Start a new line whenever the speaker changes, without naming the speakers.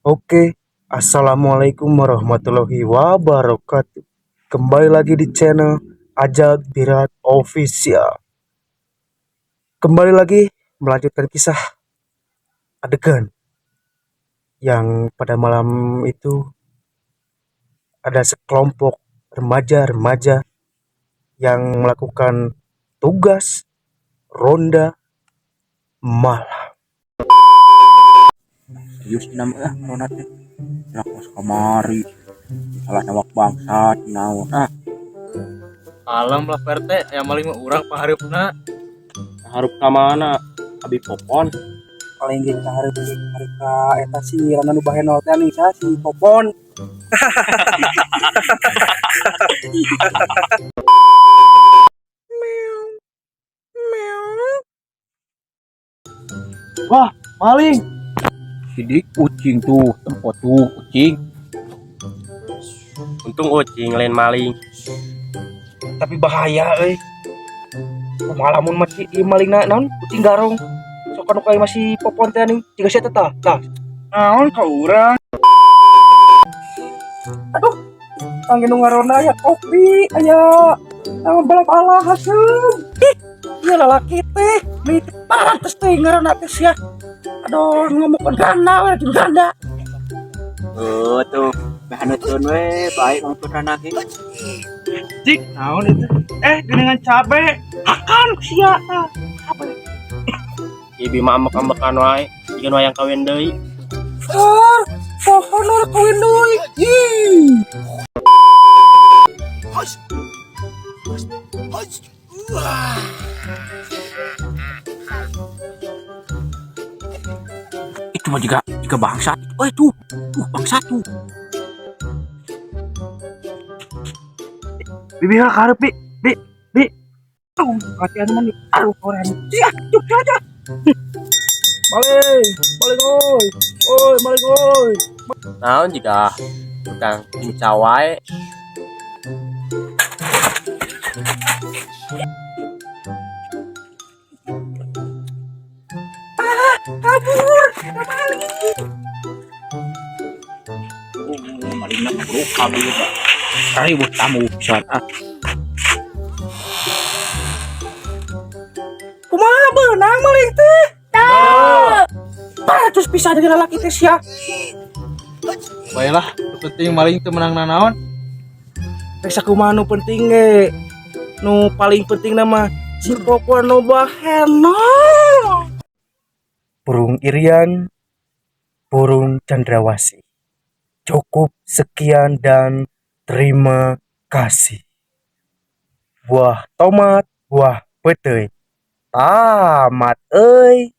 Oke, Assalamualaikum warahmatullahi wabarakatuh. Kembali lagi di channel Ajak Birat Official. Kembali lagi melanjutkan kisah adegan yang pada malam itu ada sekelompok remaja-remaja yang melakukan tugas ronda malam.
Yus nam nonatnya nak mas kamari salah nawak bangsa naon
Alam lah perte yang maling urang paharupna
harap ka mana abi popon
paling gitu harus ka eta si rana nu bahenol teh nih si popon.
Wah, maling!
sidik kucing tuh tempat tuh kucing
untung ucing lain maling.
Tapi bahaya malamun masih maling naon kucing garong sok anu kayak masih popon teh nih jiga sia tah
Naon ka urang? Aduh, pangge nu ngaranna aya kopi, aya bala-bala haseum. Ieu lalaki teh, mi pantes teh ngaranna teh sia. Aduh, ngomongkeun ganda, jeung ganda.
tuh bahaneutkeun we baik ngomongkeun rana ge
Jik, naon itu? Dengan cabe, akan sia tah.
Ibi mah ambek-ambekan wae, jika wayang kawin deui.
Pohon ora kawin deui.
itu mah juga bangsa tuh bangsa tuh
Bibi harap bi. Hati anu mah aduh orang. Sia, cuk aja. Maling oi. Oi, maling oi.
Naon jika tukang cinca wae.
Kabur.
malingna bro abi kari buat tamu pisan
Kumaha beunang maling teh? Terus bisa dengan laki teh sia.
Baiklah, penting maling teu menang nanaon.
Rek kumaha nu penting ge. Nu paling penting nama si popon nu bahenol.
Burung Irian, burung cendrawasih. Cukup sekian dan terima kasih. Buah tomat, buah petai. Tamat euy.